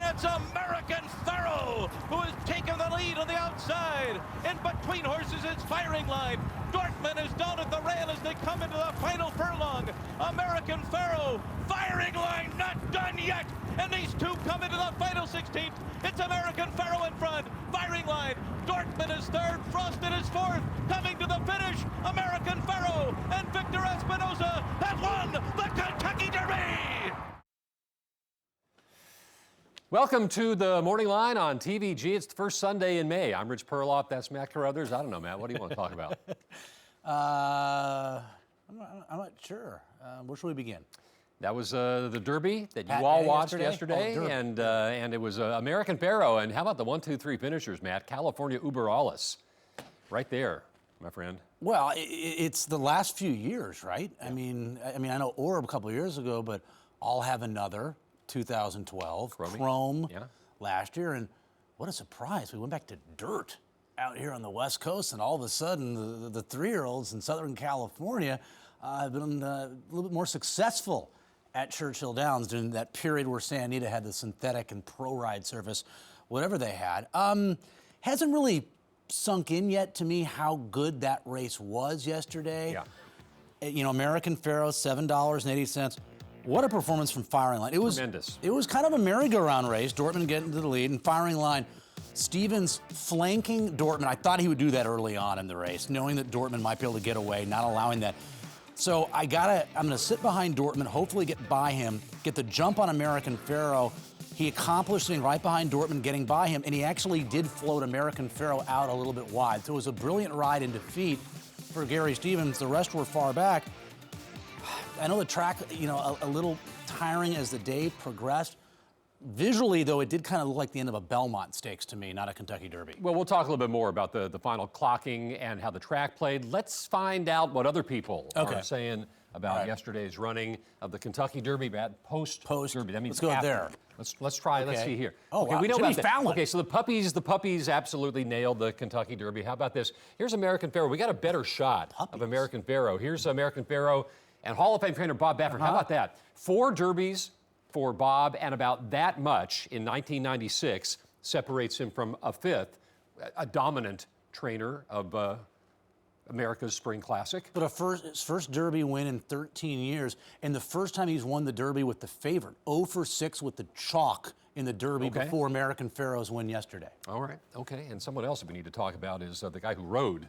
It's American Pharaoh who has taken the lead on the outside. In between horses is Firing Line. Dortmund is down at the rail as they come into the final furlong. American Pharaoh, Firing Line not done yet. And these two come into the final 16th. It's American Pharaoh in front. Firing Line. Dortmund is third. Frosted is fourth. Coming to the finish, American Pharaoh and Victor Espinoza have won the Kentucky Derby. Welcome to the Morning Line on TVG. It's the first Sunday in May. I'm Rich Perloff. That's Matt Carruthers. I don't know, Matt. What do you want to talk about? I'm not sure. Where should we begin? That was the Derby that you all watched yesterday, oh, and it was American Pharaoh. And how about the 1, 2, 3 finishers, Matt? California Uber Alles, right there, my friend. Well, it's the last few years, right? Yeah. I mean, I know Orb a couple of years ago, but I'll have another. 2012, Chrome last year, and what a surprise. We went back to dirt out here on the West Coast, and all of a sudden the 3-year-olds in Southern California have been a little bit more successful at Churchill Downs during that period where Santa Anita had the synthetic and pro ride surface, whatever they had. Hasn't really sunk in yet to me how good that race was yesterday. Yeah. You know, American Pharaoh, $7.80. What a performance from Firing Line. It was tremendous. It was kind of a merry-go-round race. Dortmund getting to the lead, and Firing Line, Stevens flanking Dortmund. I thought he would do that early on in the race, knowing that Dortmund might be able to get away, not allowing that. So I'm gonna sit behind Dortmund, hopefully get by him, get the jump on American Pharaoh. He accomplished being right behind Dortmund, getting by him, and he actually did float American Pharaoh out a little bit wide. So it was a brilliant ride in defeat for Gary Stevens. The rest were far back. I know the track, you know, a little tiring as the day progressed. Visually, though, it did kind of look like the end of a Belmont Stakes to me, not a Kentucky Derby. Well, we'll talk a little bit more about the final clocking and how the track played. Let's find out what other people are saying about yesterday's running of the Kentucky Derby, post Derby. That means let's go there. Let's try. Let's see here. Oh, okay, wow. We know Jimmy about Fallon. Okay, so the puppies absolutely nailed the Kentucky Derby. How about this? Here's American Pharaoh. We got a better shot of American Pharaoh. Here's American Pharaoh and Hall of Fame trainer Bob Baffert. How about that? 4 Derbies for Bob, and about that much in 1996 separates him from a 5th, a dominant trainer of America's Spring Classic. But his first Derby win in 13 years, and the first time he's won the Derby with the favorite. 0 for 6 with the chalk in the Derby before American Pharaoh's win yesterday. All right, okay. And someone else that we need to talk about is the guy who rode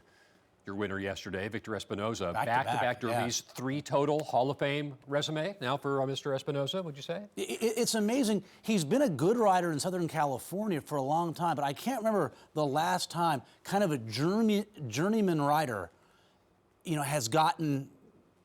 your winner yesterday, Victor Espinoza. Back-to-back Derbies, 3 total Hall of Fame resume now for Mr. Espinoza, would you say? It's amazing. He's been a good rider in Southern California for a long time, but I can't remember the last time kind of a journeyman rider, you know, has gotten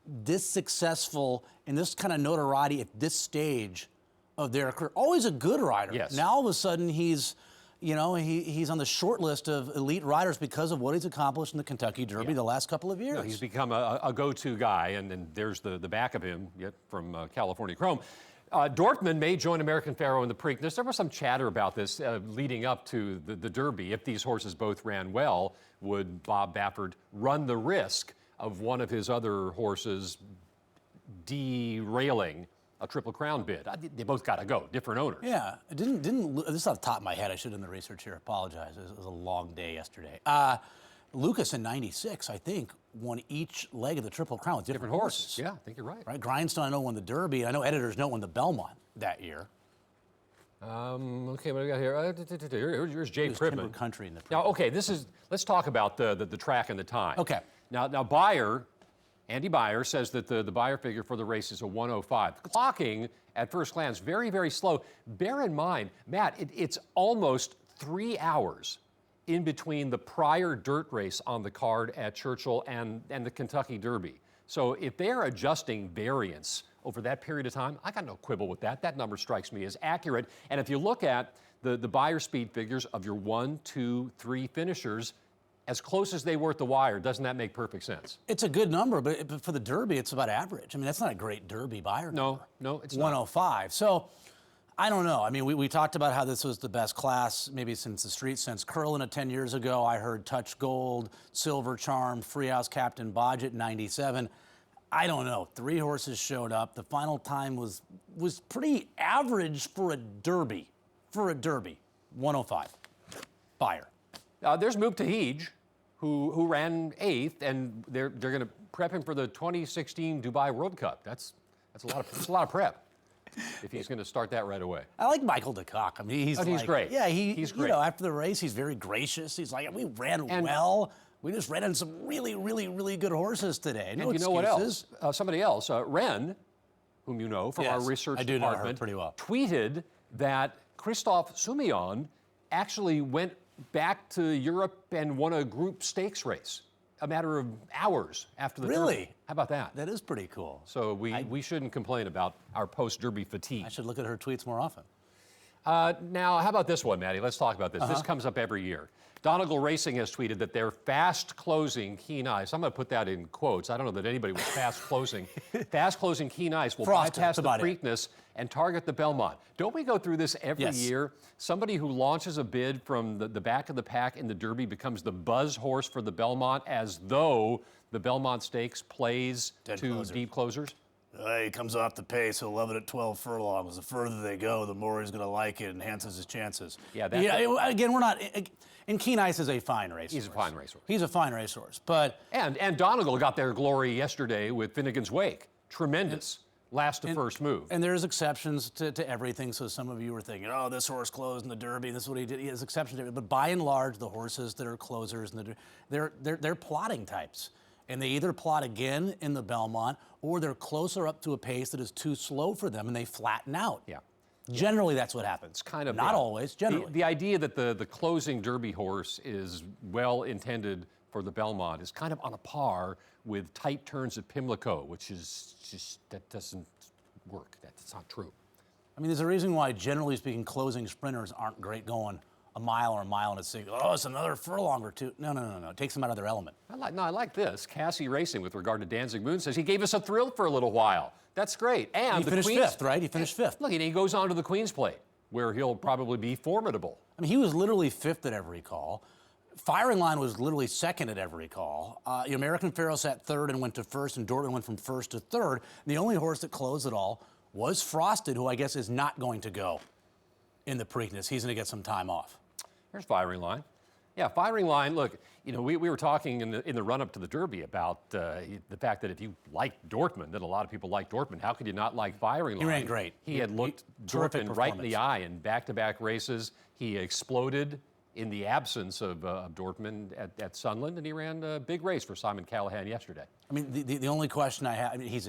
this successful and this kind of notoriety at this stage of their career. Always a good rider. Yes. Now all of a sudden he's on the short list of elite riders because of what he's accomplished in the Kentucky Derby the last couple of years. No, he's become a go-to guy, and there's the back of him from California Chrome. Dortmund may join American Pharaoh in the Preakness. There was some chatter about this leading up to the Derby. If these horses both ran well, would Bob Baffert run the risk of one of his other horses derailing a Triple Crown bid? They both got to go, different owners. Yeah, this is off the top of my head. I should have done the research here. Apologize. It was a long day yesterday. Lucas in '96, I think, won each leg of the Triple Crown with different horses. Yeah, I think you're right. Grindstone, I know, won the Derby. I know Editors Note won the Belmont that year. Okay, what do we got here? Here's Jay Pribman. Timber Country in the Now, okay, let's talk about the track and the time. Okay. Now Andy Beyer says that the Beyer figure for the race is a 1:05. Clocking, at first glance, very, very slow. Bear in mind, Matt, it's almost 3 hours in between the prior dirt race on the card at Churchill and the Kentucky Derby. So if they're adjusting variance over that period of time, I got no quibble with that. That number strikes me as accurate. And if you look at the Beyer speed figures of your 1, 2, 3 finishers, as close as they were at the wire, doesn't that make perfect sense? It's a good number, but for the Derby, it's about average. I mean, that's not a great Derby Beyer number. No, it's 105. So, I don't know. I mean, we talked about how this was the best class, maybe since the street, since Curlin 10 years ago. I heard Touch Gold, Silver Charm, Freehouse Captain Bodgett, 97. I don't know. 3 horses showed up. The final time was pretty average for a Derby. for a Derby, 105. Beyer. There's Mubtahij, who ran 8th, and they're going to prep him for the 2016 Dubai World Cup. That's a lot of prep if he's going to start that right away. I like Michael de Kock. I mean, he's great. Yeah, he's great. You know, after the race, he's very gracious. He's like, we ran well. We just ran on some really, really, really good horses today. No and you excuses. know what else? Somebody else, Ren, whom you know from our research I do know department, her pretty well. tweeted that Christophe Soumillon actually went back to Europe and won a group stakes race a matter of hours after the Derby. How about that? That is pretty cool. So we shouldn't complain about our post-Derby fatigue. I should look at her tweets more often. Now, how about this one, Maddie? Let's talk about this. This comes up every year. Donegal Racing has tweeted that they're fast-closing Keen Ice. I'm going to put that in quotes. I don't know that anybody was fast-closing. Fast-closing Keen Ice will bypass the Preakness and target the Belmont. Don't we go through this every year? Somebody who launches a bid from the back of the pack in the Derby becomes the buzz horse for the Belmont, as though the Belmont Stakes plays deep closers? He comes off the pace. He'll love it at 12 furlongs. The further they go, the more he's going to like it. Enhances his chances. Again, we're not. And Keen Ice is a fine racehorse. He's a fine racehorse. He's a fine racehorse. But and Donegal got their glory yesterday with Finnegan's Wake. Tremendous last to first move. And there's exceptions to everything. So some of you were thinking, oh, this horse closed in the Derby. This is what he did. He has exceptions to everything. But by and large, the horses that are closers, they're plotting types. And they either plot again in the Belmont, or they're closer up to a pace that is too slow for them, and they flatten out. Yeah. Generally, that's what happens. It's kind of not always. Generally, the idea that the closing Derby horse is well intended for the Belmont is kind of on a par with tight turns at Pimlico, which is just that doesn't work. That's not true. I mean, there's a reason why, generally speaking, closing sprinters aren't great going a mile or a mile and it's saying, oh, it's another furlong or two. No. It takes them out of their element. I like this. Cassie Racing, with regard to Danzig Moon, says he gave us a thrill for a little while. That's great. And he finished fifth, right? He finished fifth. Look, and he goes on to the Queen's Plate, where he'll probably be formidable. I mean, he was literally fifth at every call. Firing Line was literally second at every call. American Pharoah sat third and went to first, and Dortmund went from first to third. And the only horse that closed it all was Frosted, who I guess is not going to go in the Preakness. He's going to get some time off. There's Firing Line. Yeah, Firing Line, look, you know, we were talking in the run-up to the Derby about the fact that if you like Dortmund, that a lot of people like Dortmund, how could you not like Firing Line? He ran great. He had looked Dortmund right in the eye in back-to-back races. He exploded in the absence of Dortmund at Sunland, and he ran a big race for Simon Callahan yesterday. I mean, the only question I have, I mean, he's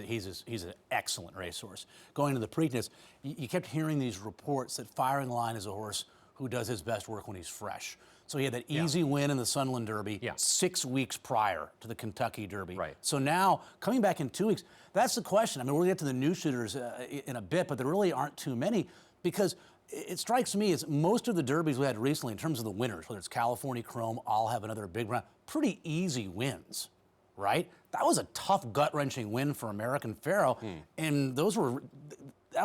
an excellent racehorse. Going to the Preakness, you kept hearing these reports that Firing Line is a horse who does his best work when he's fresh. So he had that easy win in the Sunland Derby 6 weeks prior to the Kentucky Derby. Right. So now, coming back in 2 weeks, that's the question. I mean, we'll get to the new shooters in a bit, but there really aren't too many, because it strikes me as most of the Derbies we had recently, in terms of the winners, whether it's California Chrome, I'll have another big round, pretty easy wins, right? That was a tough, gut-wrenching win for American Pharoah, and that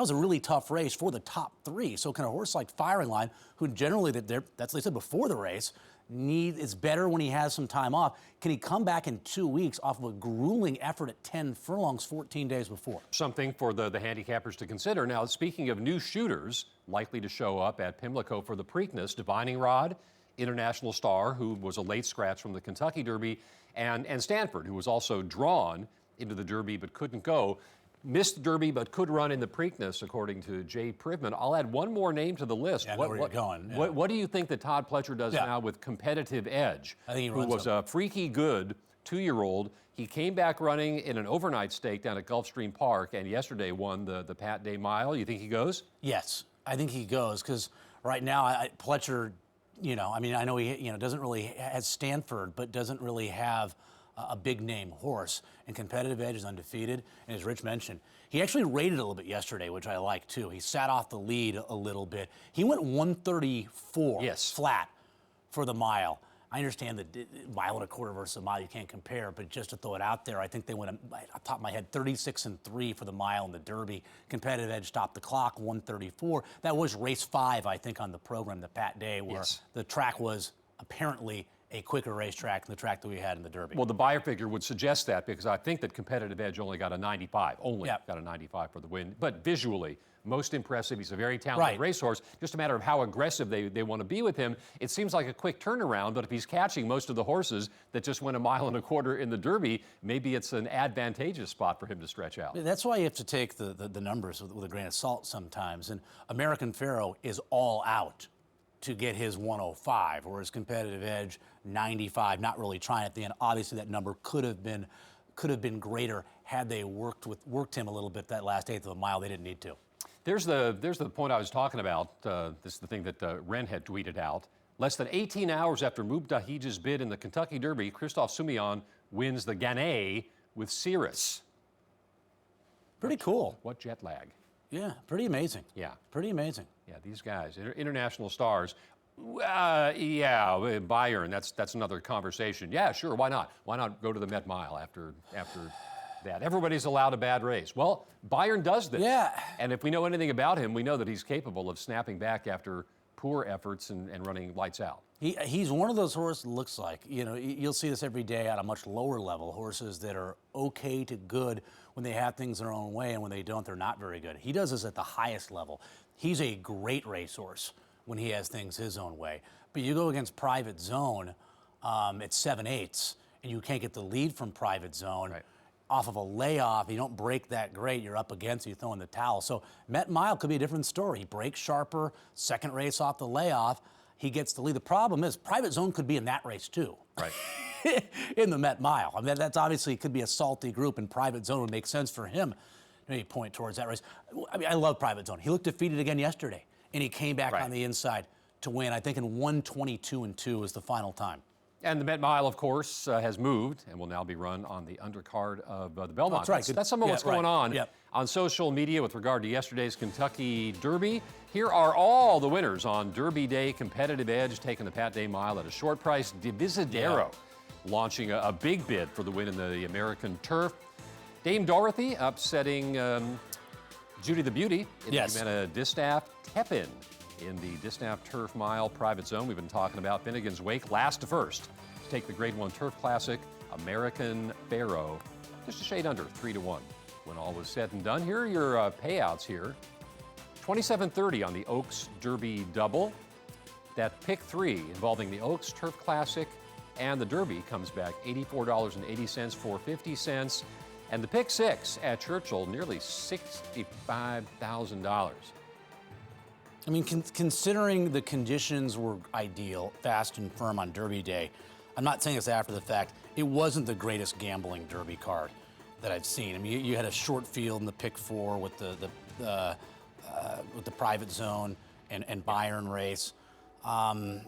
was a really tough race for the top three. So can a horse like Firing Line, who generally, that's what they said before the race, it's better when he has some time off. Can he come back in 2 weeks off of a grueling effort at 10 furlongs 14 days before? Something for the handicappers to consider. Now, speaking of new shooters likely to show up at Pimlico for the Preakness, Divining Rod, International Star, who was a late scratch from the Kentucky Derby, and Stanford, who was also drawn into the Derby but couldn't go. Missed Derby but could run in the Preakness, according to Jay Privman. I'll add one more name to the list. Yeah, I know where you're going. Yeah. What do you think that Todd Pletcher does now with Competitive Edge? I think he who was a freaky good 2-year-old. He came back running in an overnight stake down at Gulfstream Park, and yesterday won the Pat Day Mile. You think he goes? Yes, I think he goes, because right now Pletcher, I mean, I know he doesn't really has Stanford, but doesn't really have a big name horse, and Competitive Edge is undefeated. And as Rich mentioned, he actually rated a little bit yesterday, which I like too. He sat off the lead a little bit. He went 134 flat for the mile. I understand that mile and a quarter versus a mile, you can't compare, but just to throw it out there, I think they went, off the top of my head, 36-3 for the mile in the Derby. Competitive Edge stopped the clock, 134. That was race 5, I think, on the program, the Pat Day, where the track was apparently a quicker racetrack than the track that we had in the Derby. Well, the buyer figure would suggest that, because I think that Competitive Edge only got a 95, got a 95 for the win. But visually, most impressive. He's a very talented racehorse. Just a matter of how aggressive they want to be with him. It seems like a quick turnaround, but if he's catching most of the horses that just went 1.25 miles in the Derby, maybe it's an advantageous spot for him to stretch out. That's why you have to take the numbers with a grain of salt sometimes. And American Pharoah is all out to get his 105, or his competitive edge 95, not really trying at the end. Obviously, that number could have been greater had they worked him a little bit that last eighth of a mile. They didn't need to. There's the point I was talking about. This is the thing that Ren had tweeted out. Less than 18 hours after Mubdahij's bid in the Kentucky Derby, Christophe Soumillon wins the Gannett with Cirrus. Pretty cool. What jet lag. Yeah, pretty amazing. Yeah. Pretty amazing. Yeah, these guys, international stars. Yeah, Bayern, that's another conversation. Yeah, sure, why not? Why not go to the Met Mile after that? Everybody's allowed a bad race. Well, Bayern does this. Yeah. And if we know anything about him, we know that he's capable of snapping back after poor efforts and running lights out. He's one of those horses, looks like, you'll see this every day at a much lower level, horses that are okay to good when they have things their own way, and when they don't, they're not very good. He does this at the highest level. He's a great racehorse when he has things his own way. But you go against Private Zone at 7/8, and you can't get the lead from Private Zone. Right. Off of a layoff, you don't break that great, you're up against it, you throw in the towel. So Met Mile could be a different story. He breaks sharper, second race off the layoff, he gets the lead. The problem is Private Zone could be in that race too. Right. In the Met Mile. I mean, that's obviously could be a salty group, and Private Zone would make sense for him. Maybe point towards that race. I mean, I love Private Zone. He looked defeated again yesterday, and he came back on the inside to win. I think in 1:22.2 is the final time. And the Met Mile, of course, has moved and will now be run on the undercard of the Belmont. That's right. That's some of what's going on Yep. on social media with regard to yesterday's Kentucky Derby. Here are all the winners on Derby Day. Competitive Edge taking the Pat Day Mile at a short price. Divisadero launching a big bid for the win in the American Turf. Dame Dorothy upsetting Judy the Beauty in the Humana Distaff. Tepin in the Distaff Turf Mile Private Zone. We've been talking about Finnegan's Wake, last to first to take the Grade 1 Turf Classic. American Pharoah just a shade under 3-1 when all was said and done. Here are your payouts here. $27.30 on the Oaks Derby Double. That pick 3 involving the Oaks Turf Classic and the Derby comes back $84.80 for 50 cents. And the pick 6 at Churchill, nearly $65,000. I mean, considering the conditions were ideal, fast and firm on Derby Day, I'm not saying this after the fact, it wasn't the greatest gambling Derby card that I've seen. I mean, you had a short field in the pick 4 with the Private Zone and Bayern race. The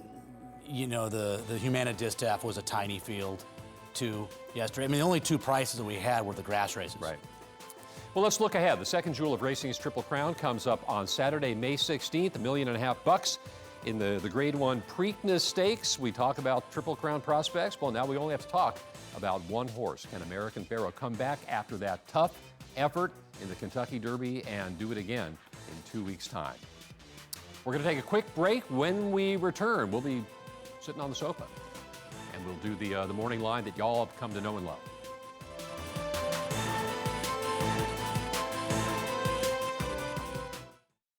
Humana Distaff was a tiny field too yesterday. I mean, the only 2 prices that we had were the grass races. Right. Well, let's look ahead. The second jewel of racing's Triple Crown comes up on Saturday, May 16th, $1.5 million in the Grade 1 Preakness Stakes. We talk about Triple Crown prospects. Well, now we only have to talk about one horse. Can American Pharoah come back after that tough effort in the Kentucky Derby and do it again in 2 weeks' time? We're going to take a quick break. When we return, we'll be sitting on the sofa, and we'll do the morning line that y'all have come to know and love.